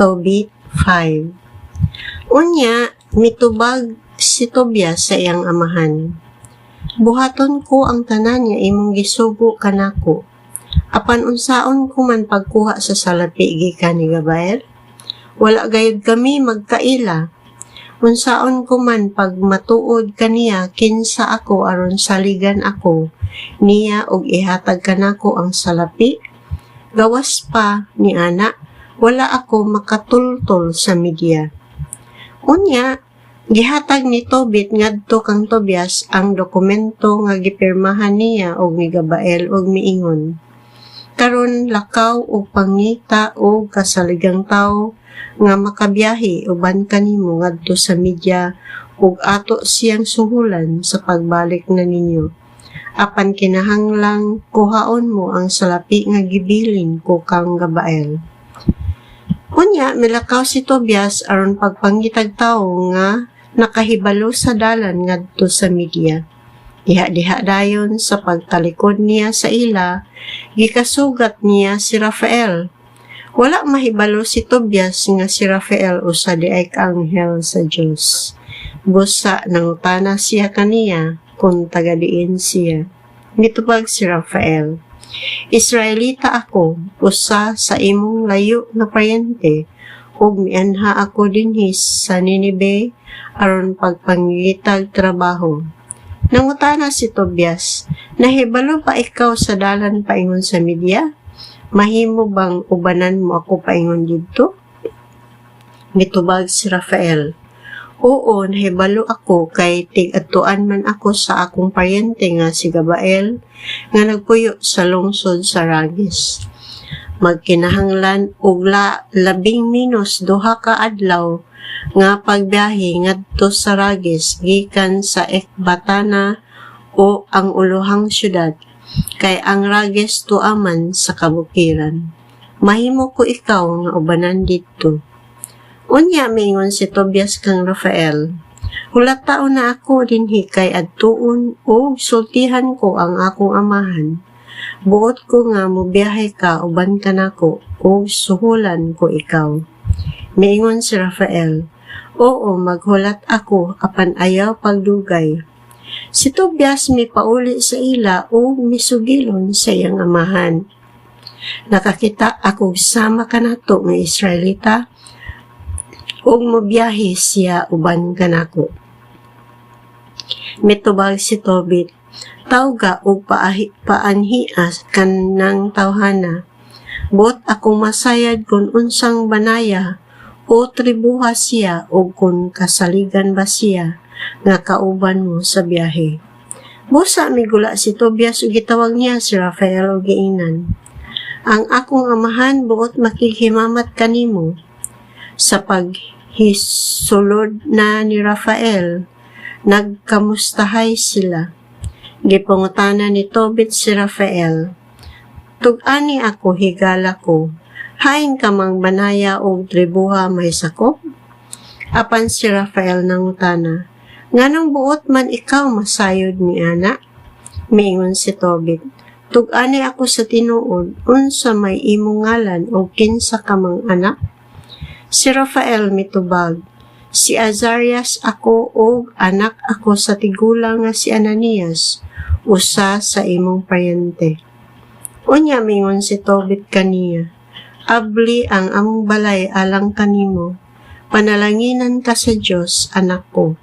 Tobit 5. Unya, mitubag si Tobias sa iyang amahan. Buhaton ko ang tanan nga imong gisugo kanako. Apan unsaon ko man pagkuha sa salapi gikan ni Gabael? Wala gayud kami magkaila. Unsaon ko man pag matuod kaniya kinsa ako aron saligan ako niya og ihatag kanako ang salapi? Gawas pa ni ana, wala ako makatultol sa media. Unya, gihatag ni Tobit ngadto kang Tobias ang dokumento nga gipirmahan niya og ni Gabael og miingon. Karon lakaw og pangita og kasaligang tawo nga makabiyahe uban kanimo ngadto sa media ug ato siyang suhulan sa pagbalik na ninyo. Apan kinahanglang kuhaon mo ang salapi nga gibilin ko kang Gabael. Unya, milakaw si Tobias aron pagpangitag tawo nga nakahibalo sa dalan ngadto sa media. Diha-diha dayon sa pagtalikod niya sa ila, gikasugat niya si Rafael. Wala mahibalo si Tobias nga si Rafael usa di ay kaanghel sa Dios. Busa nangutana siya kaniya kung tagadiin siya. Mitubag si Rafael. Israelita ako, usa sa imong layo na paryente, ug mianha ako dinhi sa Ninibe aron pagpangitag trabaho. Nangutana si Tobias, nahibalo ba ikaw sa dalan paingon sa media? Mahimo bang ubanan mo ako paingon didto? Mitubag si Rafael. Oo, nahibalo ako kay tig-atuan man ako sa akong paryente nga si Gabael nga nagpuyo sa lungsod sa Rages. Magkinahanglan og labing minus 2 ka adlaw nga pagbiyahe ngadto sa Rages gikan sa Ekbatana o ang ulohang syudad kay ang Rages tuaman sa kabukiran. Mahimo ko ikaw nga ubanan didto. Unya mingon si Tobias kang Rafael. Hulata na ako dinhi kay adtuon o sultihan ko ang akong amahan. Buot ko nga mobiyahe ka uban ka nako o suhulan ko ikaw. Mingon si Rafael. Oo, maghulat ako apan ayaw pagdugay. Si Tobias mipauli sa ila o misugilon sa iyang amahan. Nakakita ako sama kanato nga Israelita ug mobiyahe siya uban kanako. Mitubag si Tobit, tawga ug paanhias kanang tawhana. Bot akong masayad kung unsang banaya o tribuha siya o kung kasaligan ba siya nga kauban mo sa biyahe. Busa migula si Tobias ug gitawag niya si Rafael og giingnan. Ang akong amahan buot makikimamat kanimo. Sa paghisulod na ni Rafael, nagkamustahay sila. Gipangutana ni Tobit si Rafael, tug-ani ako higala ko, hain ka mang banaya o tribuha may sakop? Apan si Rafael nangutana, nganong buot man ikaw masayod ni ana? Miingon si Tobit, tug-ani ako sa tinuod, unsa may imong ngalan o kinsa ka mang anak? Si Rafael mitubag, si Azarias ako o anak ako sa tigulang nga si Ananias, usa sa imong paryente. Unya mingon si Tobit kaniya, abli ang among balay alang kanimo, panalanginan ka sa Dios anak ko.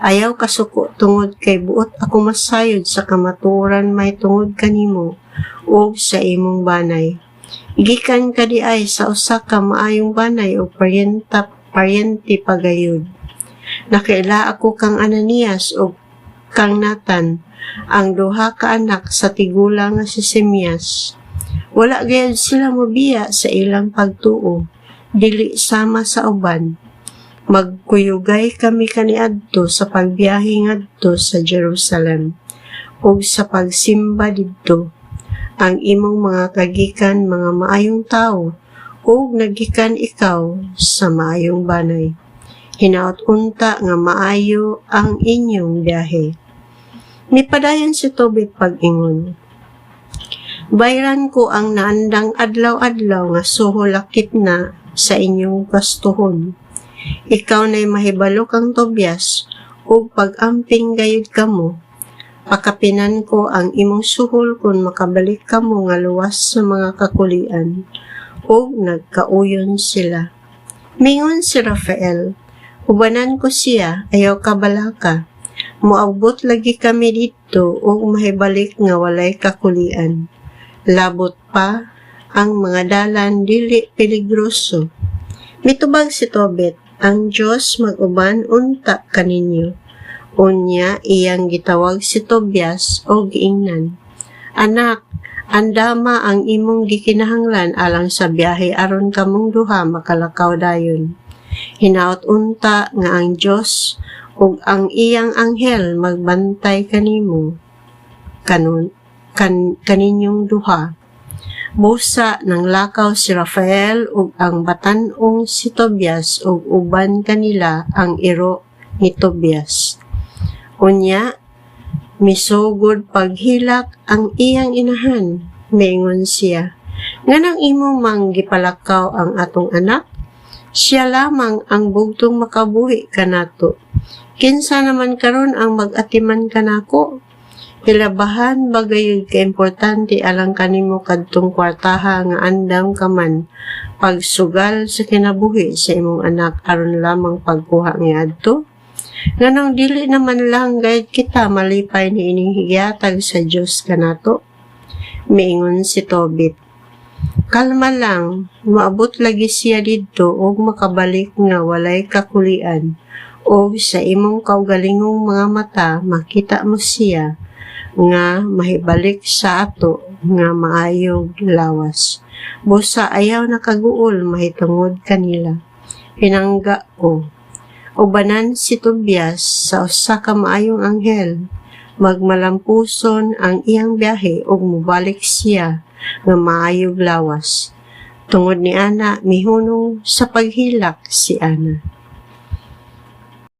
Ayaw kasuko tungod kay buot ako masayod sa kamatuoran may tungod kanimo o sa imong banay. Gikan ka di ay sa usa ka maayong banay o paryente pagayod. Nakaila ako kang Ananias o kang Nathan, ang duha ka anak sa tigulang nga si Simeas. Wala gayud sila mobiya sa ilang pagtuo, dili sama sa uban. Magkuyugay kami kaniadto sa pagbiyahe ngadto sa Jerusalem ug sa pagsimba didto. Ang imong mga kagikan mga maayong tao ug nagikan ikaw sa maayong banay. Hinaot unta nga maayo ang inyong biyahe. Nipadayon si Tobit pag-ingon. Bayran ko ang naandang adlaw-adlaw nga suholakit na sa inyong gastuhon. Ikaw na'y mahibalo kang Tobias, ug pag-amping gayud kamo. Pakapinan ko ang imong suhol kung makabalik kamo nga luwas sa mga kakulian. Ug nagkauyon sila. Mingon si Rafael, ubanan ko siya, ayaw kabalaka. Moabot lagi kami dito ug mahibalik nga walay kakulian. Labot pa, ang mga dalan dili peligroso. Mitubag si Tobit, ang Diyos mag-uban unta kaninyo. Unya iyang gitawag si Tobias o giingnan. Anak, andama ang imong gikinahanglan alang sa biyahe aron kamong duha makalakaw dayon. Hinaot unta nga ang Diyos ug ang iyang anghel magbantay kanimo kaninyong duha. Busa nang lakaw si Rafael ug ang batan-ong si Tobias ug uban kanila ang iro ni Tobias. Unya, misugod paghilak ang iyang inahan, mingon siya. Nganang imo mang gipalakaw ang atong anak? Siya lamang ang bugtong makabuhi kanato. Kinsa naman karon ang mag-atiman kanako? Hilabahan bagayod ka importante alang kanimo kadtong kwartaha nga andam ka man pagsugal sa kinabuhi sa imong anak aron lamang pagkuha niadto. Nganong dili naman lang gayud kita malipay ni ining higyatag sa Dios kanato. Miingon si Tobit. Kalma lang, maabot lagi siya didto ug makabalik nga walay kakulian. O sa imong kaugalingong mga mata makita mo siya nga mahibalik sa ato nga maayog lawas. Busa ayaw nakaguol mahitungod kanila. Pinangga ko. Ubanan si Tobias sa usa ka maayong anghel. Magmalampuson ang iyang biyahe ug mubalik siya nga maayog lawas. Tungod ni Ana mihunong sa paghilak si Ana.